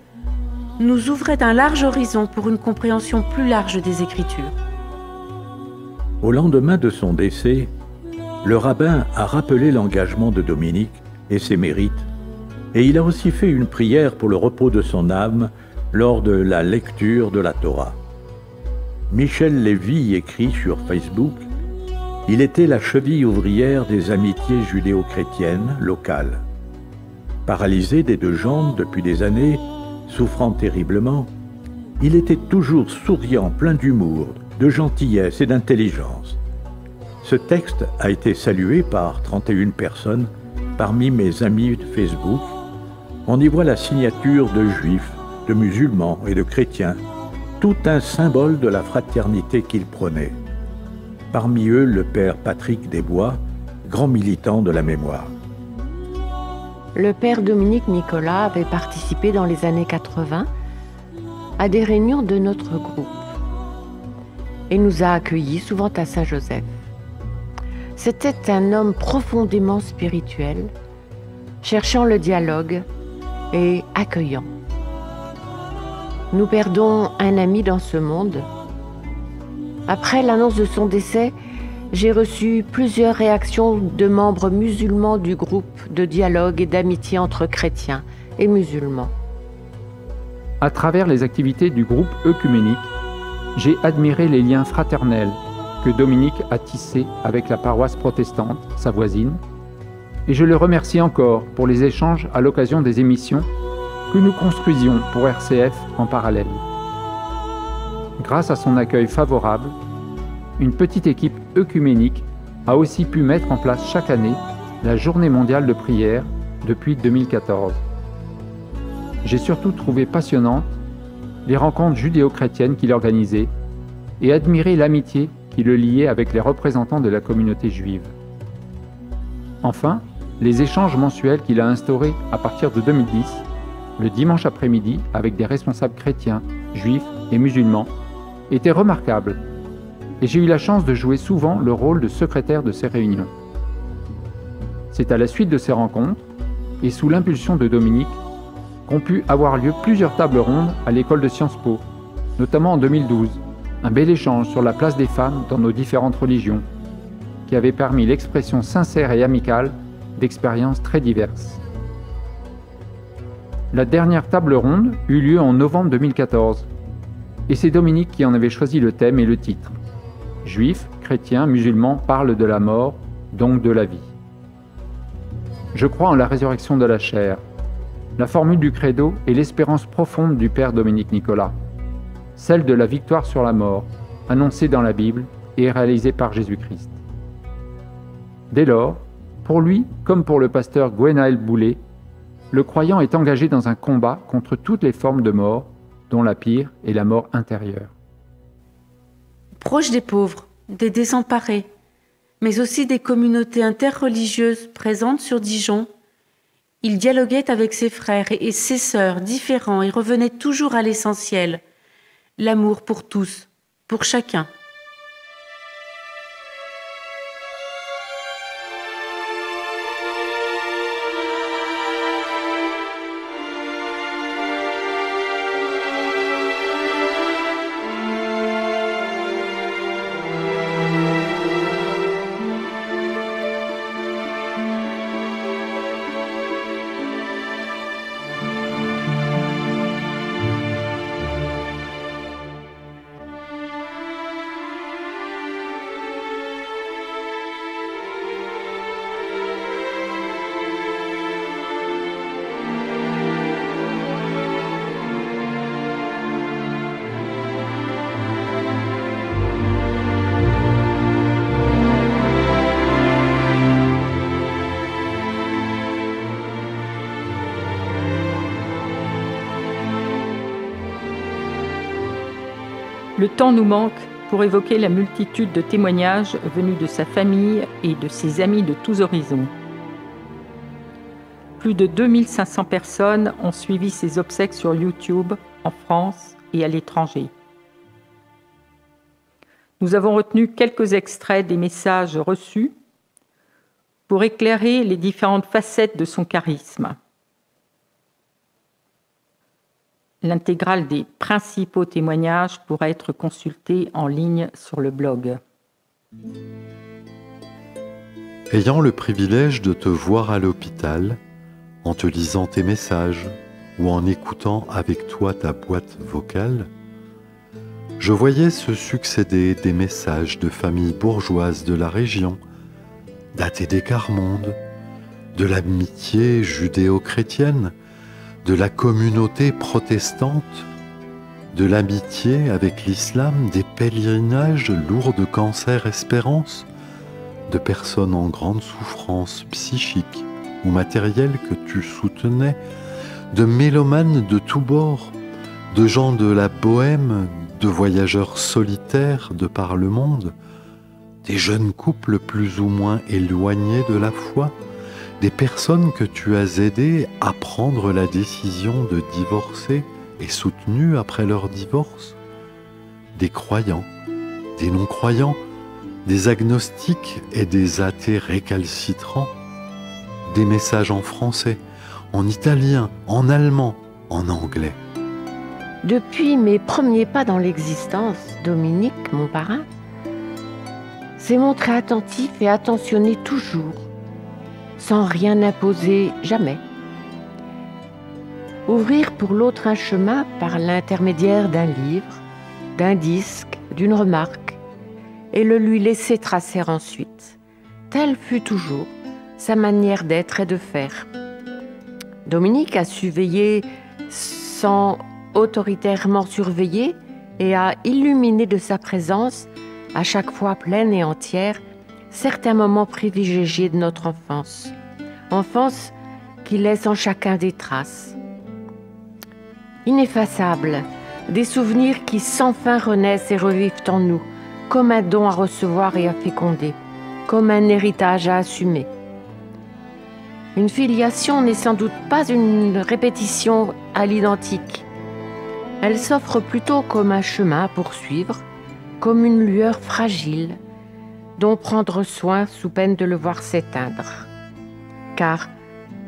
nous ouvrait un large horizon pour une compréhension plus large des Écritures. Au lendemain de son décès, le rabbin a rappelé l'engagement de Dominique et ses mérites, et il a aussi fait une prière pour le repos de son âme lors de la lecture de la Torah. Michel Lévy écrit sur Facebook « Il était la cheville ouvrière des amitiés judéo-chrétiennes locales. Paralysé des 2 jambes depuis des années, souffrant terriblement, il était toujours souriant, plein d'humour, de gentillesse et d'intelligence. Ce texte a été salué par 31 personnes parmi mes amis de Facebook. On y voit la signature de juifs, de musulmans et de chrétiens, tout un symbole de la fraternité qu'il prônait. Parmi eux, le père Patrick Desbois, grand militant de la mémoire. Le père Dominique Nicolas avait participé dans les années 80 à des réunions de notre groupe et nous a accueillis souvent à Saint-Joseph. C'était un homme profondément spirituel, cherchant le dialogue et accueillant. Nous perdons un ami dans ce monde. Après l'annonce de son décès, j'ai reçu plusieurs réactions de membres musulmans du groupe de dialogue et d'amitié entre chrétiens et musulmans. À travers les activités du groupe œcuménique, j'ai admiré les liens fraternels que Dominique a tissés avec la paroisse protestante, sa voisine, et je le remercie encore pour les échanges à l'occasion des émissions que nous construisions pour RCF en parallèle. Grâce à son accueil favorable, une petite équipe œcuménique a aussi pu mettre en place chaque année la Journée mondiale de prière depuis 2014. J'ai surtout trouvé passionnantes les rencontres judéo-chrétiennes qu'il organisait et admiré l'amitié qui le liait avec les représentants de la communauté juive. Enfin, les échanges mensuels qu'il a instaurés à partir de 2010, le dimanche après-midi avec des responsables chrétiens, juifs et musulmans, étaient remarquables et j'ai eu la chance de jouer souvent le rôle de secrétaire de ces réunions. C'est à la suite de ces rencontres et sous l'impulsion de Dominique qu'ont pu avoir lieu plusieurs tables rondes à l'école de Sciences Po, notamment en 2012, un bel échange sur la place des femmes dans nos différentes religions, qui avait permis l'expression sincère et amicale d'expériences très diverses. La dernière table ronde eut lieu en novembre 2014, et c'est Dominique qui en avait choisi le thème et le titre. Juifs, chrétiens, musulmans parlent de la mort, donc de la vie. Je crois en la résurrection de la chair. La formule du credo est l'espérance profonde du Père Dominique Nicolas, celle de la victoire sur la mort, annoncée dans la Bible et réalisée par Jésus-Christ. Dès lors, pour lui, comme pour le pasteur Gwenaël Boulet, le croyant est engagé dans un combat contre toutes les formes de mort, dont la pire est la mort intérieure. Proche des pauvres, des désemparés, mais aussi des communautés interreligieuses présentes sur Dijon, il dialoguait avec ses frères et ses sœurs différents et revenait toujours à l'essentiel, l'amour pour tous, pour chacun. Le temps nous manque pour évoquer la multitude de témoignages venus de sa famille et de ses amis de tous horizons. Plus de 2500 personnes ont suivi ses obsèques sur YouTube, en France et à l'étranger. Nous avons retenu quelques extraits des messages reçus pour éclairer les différentes facettes de son charisme. L'intégrale des principaux témoignages pourra être consultée en ligne sur le blog. Ayant le privilège de te voir à l'hôpital, en te lisant tes messages ou en écoutant avec toi ta boîte vocale, je voyais se succéder des messages de familles bourgeoises de la région, datés des Quarts-Mondes, de l'amitié judéo-chrétienne, de la communauté protestante, de l'amitié avec l'islam, des pèlerinages lourds de cancer espérance, de personnes en grande souffrance psychique ou matérielle que tu soutenais, de mélomanes de tous bords, de gens de la bohème, de voyageurs solitaires de par le monde, des jeunes couples plus ou moins éloignés de la foi, des personnes que tu as aidées à prendre la décision de divorcer et soutenues après leur divorce, des croyants, des non-croyants, des agnostiques et des athées récalcitrants, des messages en français, en italien, en allemand, en anglais. Depuis mes premiers pas dans l'existence, Dominique, mon parrain, s'est montré attentif et attentionné toujours, sans rien imposer jamais. Ouvrir pour l'autre un chemin par l'intermédiaire d'un livre, d'un disque, d'une remarque, et le lui laisser tracer ensuite. Telle fut toujours sa manière d'être et de faire. Dominique a su veiller sans autoritairement surveiller et a illuminé de sa présence, à chaque fois pleine et entière, certains moments privilégiés de notre enfance. Enfance qui laisse en chacun des traces. Ineffaçables, des souvenirs qui sans fin renaissent et revivent en nous, comme un don à recevoir et à féconder, comme un héritage à assumer. Une filiation n'est sans doute pas une répétition à l'identique. Elle s'offre plutôt comme un chemin à poursuivre, comme une lueur fragile, dont prendre soin sous peine de le voir s'éteindre. Car,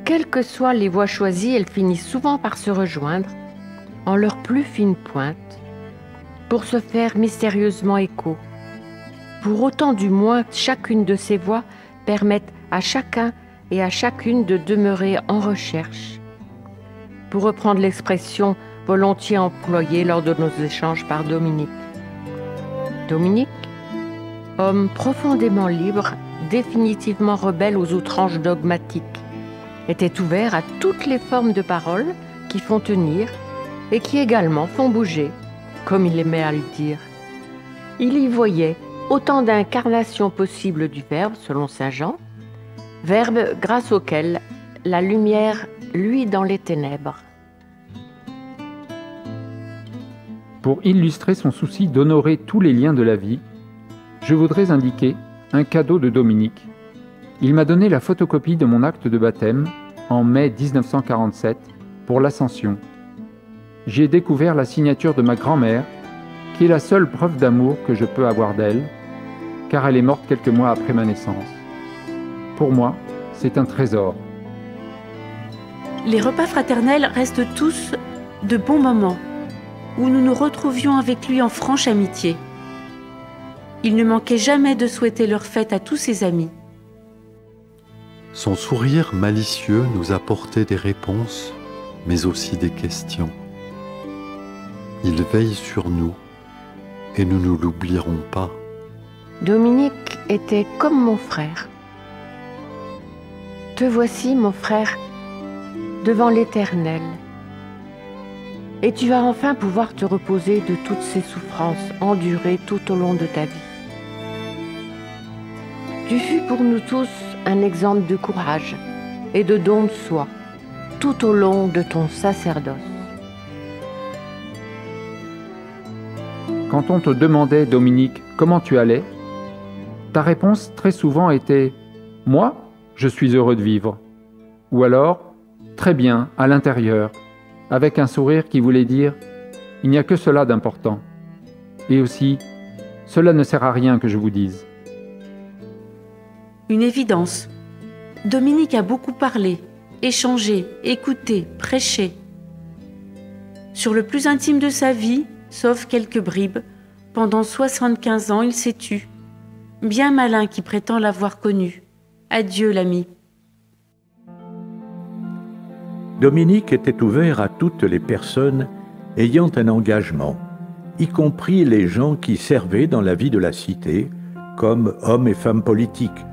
quelles que soient les voies choisies, elles finissent souvent par se rejoindre, en leur plus fine pointe, pour se faire mystérieusement écho. Pour autant du moins chacune de ces voies permette à chacun et à chacune de demeurer en recherche. Pour reprendre l'expression volontiers employée lors de nos échanges par Dominique. Dominique, homme profondément libre, définitivement rebelle aux outrances dogmatiques, était ouvert à toutes les formes de paroles qui font tenir et qui également font bouger, comme il aimait à le dire. Il y voyait autant d'incarnations possibles du Verbe, selon saint Jean, Verbe grâce auquel la lumière luit dans les ténèbres. Pour illustrer son souci d'honorer tous les liens de la vie, je voudrais indiquer un cadeau de Dominique. Il m'a donné la photocopie de mon acte de baptême en mai 1947 pour l'Ascension. J'y ai découvert la signature de ma grand-mère, qui est la seule preuve d'amour que je peux avoir d'elle, car elle est morte quelques mois après ma naissance. Pour moi, c'est un trésor. Les repas fraternels restent tous de bons moments, où nous nous retrouvions avec lui en franche amitié. Il ne manquait jamais de souhaiter leur fête à tous ses amis. Son sourire malicieux nous apportait des réponses, mais aussi des questions. Il veille sur nous, et nous ne l'oublierons pas. Dominique était comme mon frère. Te voici, mon frère, devant l'Éternel. Et tu vas enfin pouvoir te reposer de toutes ces souffrances endurées tout au long de ta vie. Tu fus pour nous tous un exemple de courage et de don de soi tout au long de ton sacerdoce. Quand on te demandait, Dominique, comment tu allais, ta réponse très souvent était « Moi, je suis heureux de vivre » ou alors « Très bien, à l'intérieur », avec un sourire qui voulait dire « Il n'y a que cela d'important » et aussi « Cela ne sert à rien que je vous dise ». Une évidence. Dominique a beaucoup parlé, échangé, écouté, prêché. Sur le plus intime de sa vie, sauf quelques bribes, pendant 75 ans, il s'est tu. Bien malin qui prétend l'avoir connu. Adieu, l'ami. Dominique était ouvert à toutes les personnes ayant un engagement, y compris les gens qui servaient dans la vie de la cité, comme hommes et femmes politiques.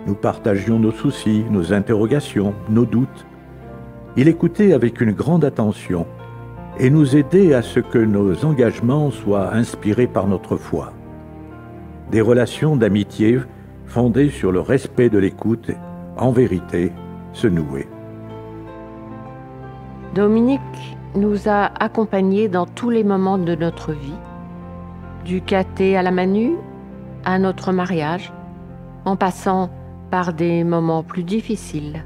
Nous partagions nos soucis, nos interrogations, nos doutes. Il écoutait avec une grande attention et nous aidait à ce que nos engagements soient inspirés par notre foi. Des relations d'amitié fondées sur le respect de l'écoute, en vérité, se nouaient. Dominique nous a accompagnés dans tous les moments de notre vie, du caté à la Manu, à notre mariage, en passant par des moments plus difficiles.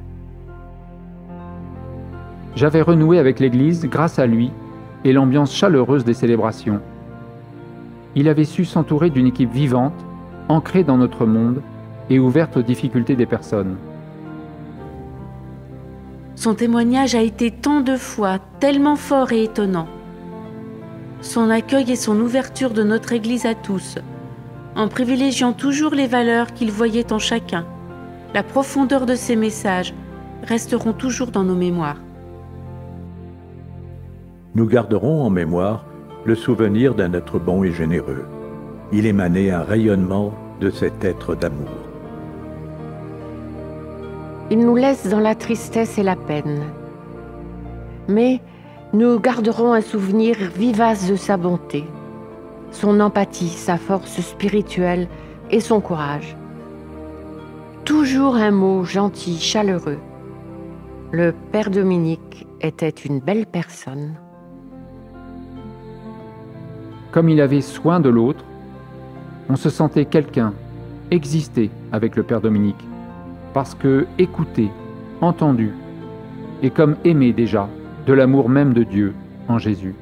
J'avais renoué avec l'Église grâce à lui et l'ambiance chaleureuse des célébrations. Il avait su s'entourer d'une équipe vivante, ancrée dans notre monde et ouverte aux difficultés des personnes. Son témoignage a été tant de fois tellement fort et étonnant. son accueil et son ouverture de notre Église à tous, en privilégiant toujours les valeurs qu'il voyait en chacun. La profondeur de ses messages resteront toujours dans nos mémoires. Nous garderons en mémoire le souvenir d'un être bon et généreux. Il émanait un rayonnement de cet être d'amour. Il nous laisse dans la tristesse et la peine. Mais nous garderons un souvenir vivace de sa bonté, son empathie, sa force spirituelle et son courage. Toujours un mot gentil, chaleureux. Le Père Dominique était une belle personne. Comme il avait soin de l'autre, on se sentait quelqu'un, exister avec le Père Dominique, parce que écouté, entendu, et comme aimé déjà, de l'amour même de Dieu en Jésus.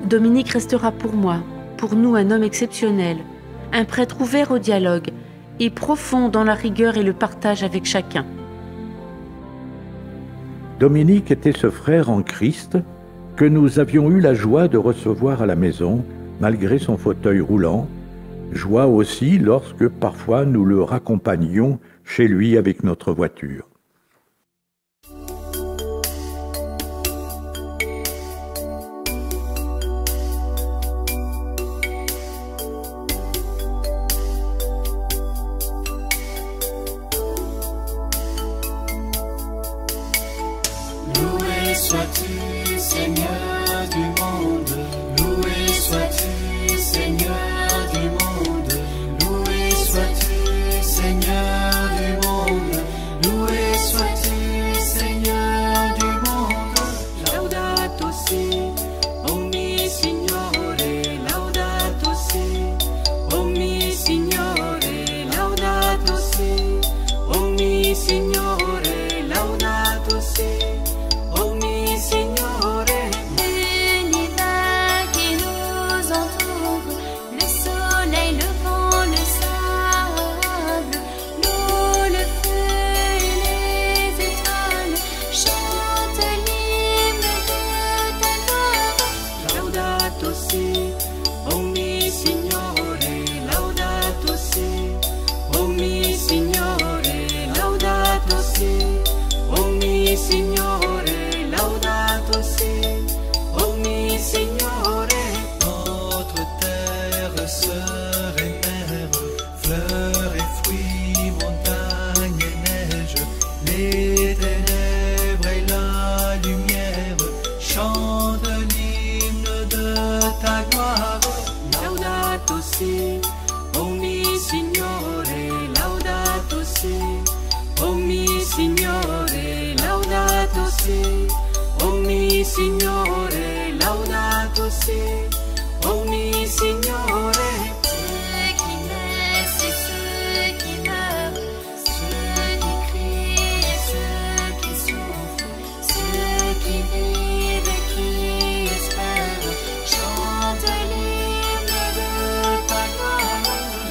Dominique restera pour moi, pour nous, un homme exceptionnel, un prêtre ouvert au dialogue et profond dans la rigueur et le partage avec chacun. Dominique était ce frère en Christ que nous avions eu la joie de recevoir à la maison, malgré son fauteuil roulant, joie aussi lorsque parfois nous le raccompagnions chez lui avec notre voiture. Loué sois-tu, Seigneur du monde. Loué sois-tu, Seigneur du monde. Loué sois-tu, Seigneur du monde. Loué sois-tu, Seigneur du monde. Laudato si, omni Signore. Laudato si, omni Signore. Laudato si, omni Signore. Laudato si. Signore, laudato si, omni Signore. Ceux qui naissent et ceux qui meurent, ceux qui crient et ceux qui souffrent, ceux qui vivent et qui espèrent, chantent l'hymne de ta gloire.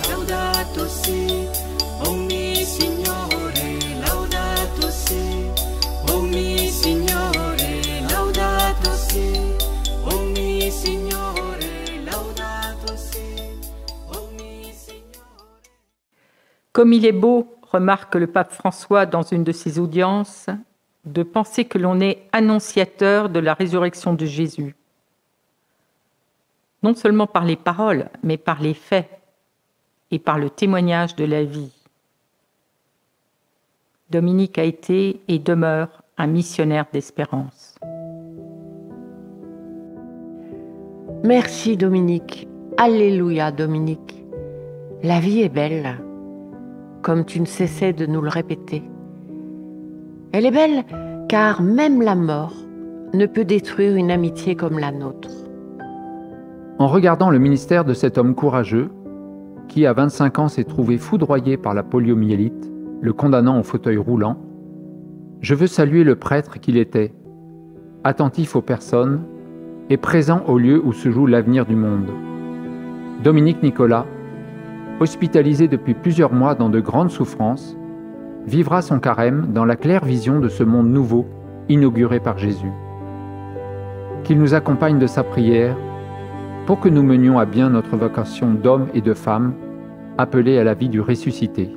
Laudato si, omni Signore, laudato si, omni Signore. Comme il est beau, remarque le pape François dans une de ses audiences, de penser que l'on est annonciateur de la résurrection de Jésus. Non seulement par les paroles, mais par les faits et par le témoignage de la vie. Dominique a été et demeure un missionnaire d'espérance. Merci Dominique. Alléluia Dominique. La vie est belle, comme tu ne cessais de nous le répéter. Elle est belle car même la mort ne peut détruire une amitié comme la nôtre. En regardant le ministère de cet homme courageux, qui à 25 ans s'est trouvé foudroyé par la poliomyélite, le condamnant au fauteuil roulant, je veux saluer le prêtre qu'il était, attentif aux personnes et présent au lieu où se joue l'avenir du monde. Dominique Nicolas, hospitalisé depuis plusieurs mois dans de grandes souffrances, vivra son carême dans la claire vision de ce monde nouveau inauguré par Jésus. qu'il nous accompagne de sa prière pour que nous menions à bien notre vocation d'hommes et de femmes appelés à la vie du ressuscité.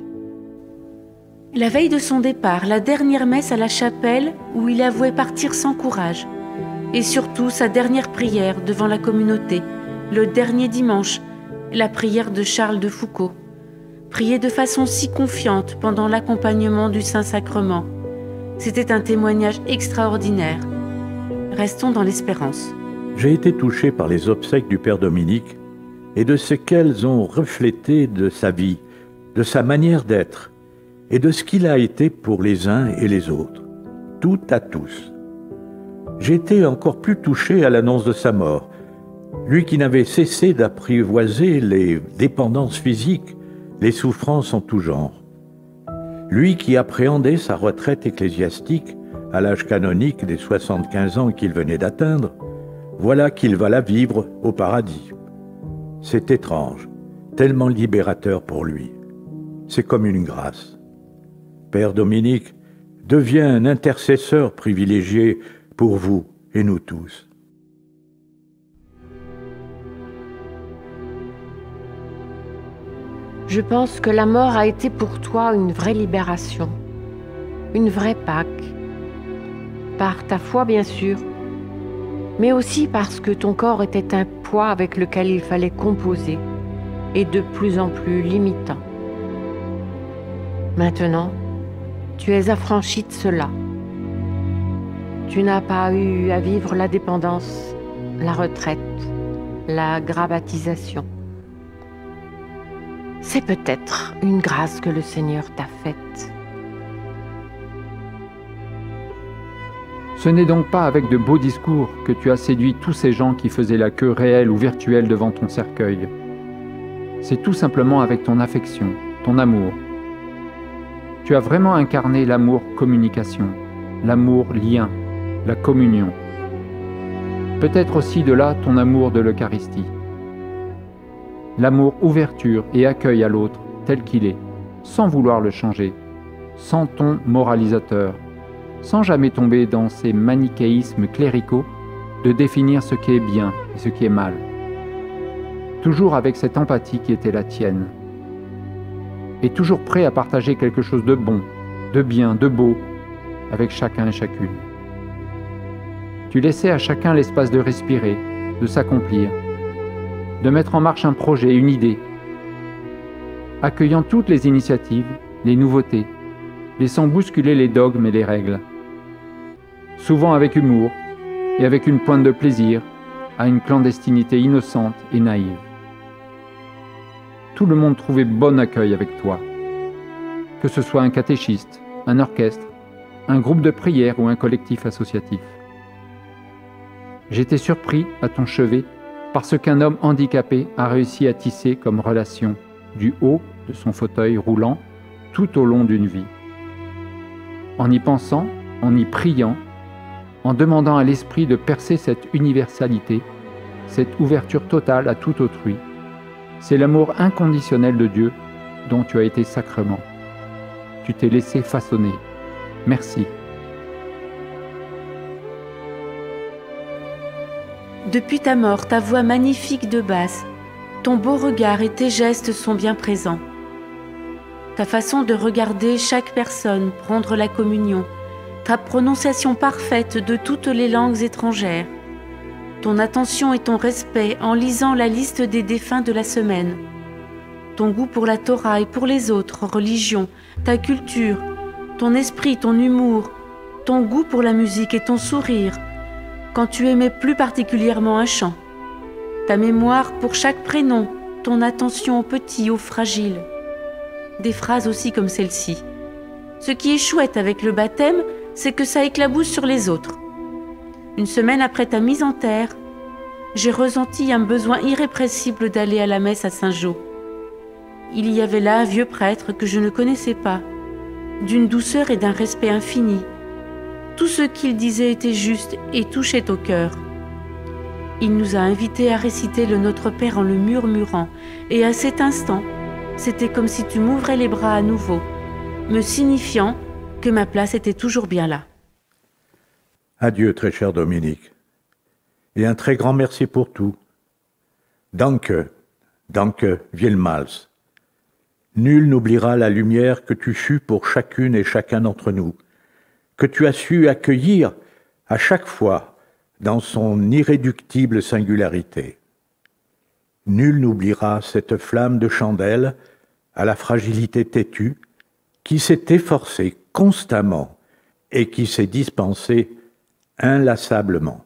La veille de son départ, la dernière messe à la chapelle où il avouait partir sans courage. Et surtout sa dernière prière devant la communauté, le dernier dimanche, la prière de Charles de Foucauld. Prier de façon si confiante pendant l'accompagnement du Saint-Sacrement. C'était un témoignage extraordinaire. Restons dans l'espérance. J'ai été touché par les obsèques du Père Dominique et de ce qu'elles ont reflété de sa vie, de sa manière d'être et de ce qu'il a été pour les uns et les autres, tout à tous. J'ai été encore plus touché à l'annonce de sa mort, lui qui n'avait cessé d'apprivoiser les dépendances physiques, les souffrances en tout genre. Lui qui appréhendait sa retraite ecclésiastique à l'âge canonique des 75 ans qu'il venait d'atteindre, voilà qu'il va la vivre au paradis. C'est étrange, tellement libérateur pour lui. C'est comme une grâce. Père Dominique devient un intercesseur privilégié pour vous et nous tous. Je pense que la mort a été pour toi une vraie libération, une vraie Pâque. Par ta foi, bien sûr, mais aussi parce que ton corps était un poids avec lequel il fallait composer et de plus en plus limitant. Maintenant, tu es affranchi de cela. Tu n'as pas eu à vivre la dépendance, la retraite, la gravatisation. C'est peut-être une grâce que le Seigneur t'a faite. Ce n'est donc pas avec de beaux discours que tu as séduit tous ces gens qui faisaient la queue réelle ou virtuelle devant ton cercueil. C'est tout simplement avec ton affection, ton amour. Tu as vraiment incarné l'amour communication, l'amour lien, la communion. Peut-être aussi de là ton amour de l'Eucharistie. L'amour ouverture et accueil à l'autre tel qu'il est, sans vouloir le changer, sans ton moralisateur, sans jamais tomber dans ces manichéismes cléricaux de définir ce qui est bien et ce qui est mal. Toujours avec cette empathie qui était la tienne. Et toujours prêt à partager quelque chose de bon, de bien, de beau, avec chacun et chacune. Tu laissais à chacun l'espace de respirer, de s'accomplir, de mettre en marche un projet, une idée, accueillant toutes les initiatives, les nouveautés, laissant bousculer les dogmes et les règles. Souvent avec humour et avec une pointe de plaisir à une clandestinité innocente et naïve. Tout le monde trouvait bon accueil avec toi. Que ce soit un catéchiste, un orchestre, un groupe de prière ou un collectif associatif. J'étais surpris à ton chevet par ce qu'un homme handicapé a réussi à tisser comme relation du haut de son fauteuil roulant tout au long d'une vie. En y pensant, en y priant, en demandant à l'esprit de percer cette universalité, cette ouverture totale à tout autrui, c'est l'amour inconditionnel de Dieu dont tu as été sacrement. Tu t'es laissé façonner. Merci. Depuis ta mort, ta voix magnifique de basse, ton beau regard et tes gestes sont bien présents. Ta façon de regarder chaque personne, prendre la communion, ta prononciation parfaite de toutes les langues étrangères, ton attention et ton respect en lisant la liste des défunts de la semaine, ton goût pour la Torah et pour les autres religions, ta culture, ton esprit, ton humour, ton goût pour la musique et ton sourire, quand tu aimais plus particulièrement un chant, ta mémoire pour chaque prénom, ton attention aux petits, aux fragiles. Des phrases aussi comme celle-ci. Ce qui est chouette avec le baptême, c'est que ça éclabousse sur les autres. Une semaine après ta mise en terre, j'ai ressenti un besoin irrépressible d'aller à la messe à Saint-Jean. Il y avait là un vieux prêtre que je ne connaissais pas, d'une douceur et d'un respect infini. Tout ce qu'il disait était juste et touchait au cœur. Il nous a invités à réciter le Notre Père en le murmurant, et à cet instant, c'était comme si tu m'ouvrais les bras à nouveau, me signifiant que ma place était toujours bien là. Adieu, très cher Dominique. et un très grand merci pour tout. Danke, danke vielmals. Nul n'oubliera la lumière que tu fus pour chacune et chacun d'entre nous, que tu as su accueillir à chaque fois dans son irréductible singularité. Nul n'oubliera cette flamme de chandelle à la fragilité têtue qui s'est efforcée constamment et qui s'est dispensée inlassablement.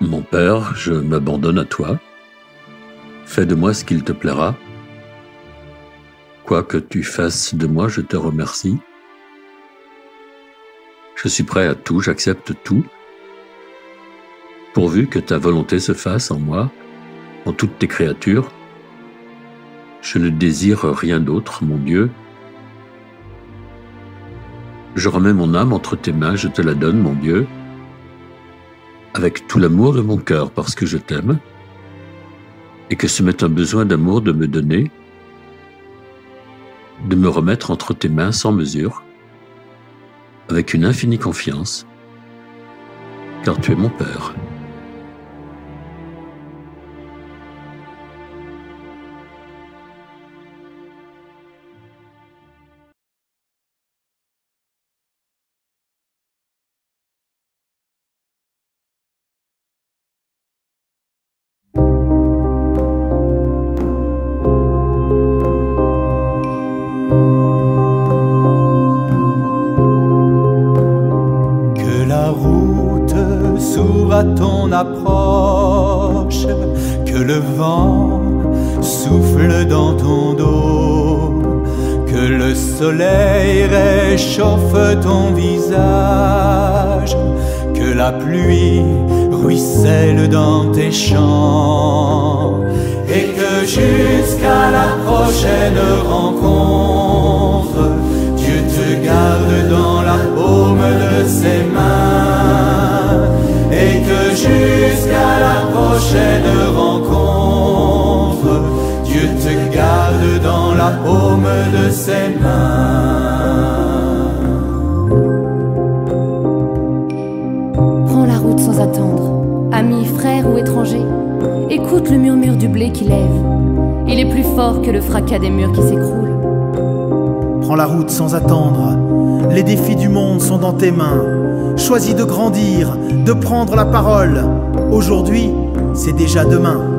Mon Père, je m'abandonne à toi. Fais de moi ce qu'il te plaira. Quoi que tu fasses de moi, je te remercie. Je suis prêt à tout, j'accepte tout, pourvu que ta volonté se fasse en moi, en toutes tes créatures. Je ne désire rien d'autre, mon Dieu. Je remets mon âme entre tes mains, je te la donne, mon Dieu, avec tout l'amour de mon cœur, parce que je t'aime, et que ce m'est un besoin d'amour de me donner, de me remettre entre tes mains sans mesure, avec une infinie confiance, car tu es mon Père. À ton approche, que le vent souffle dans ton dos, que le soleil réchauffe ton visage, que la pluie ruisselle dans tes champs, et que jusqu'à la prochaine rencontre, Dieu te garde dans la paume de ses mains, et que jusqu'à la prochaine rencontre, Dieu te garde dans la paume de ses mains. Prends la route sans attendre, amis, frères ou étrangers. Écoute le murmure du blé qui lève. Il est plus fort que le fracas des murs qui s'écroulent. Prends la route sans attendre. Les défis du monde sont dans tes mains. Choisis de grandir, de prendre la parole. Aujourd'hui, c'est déjà demain.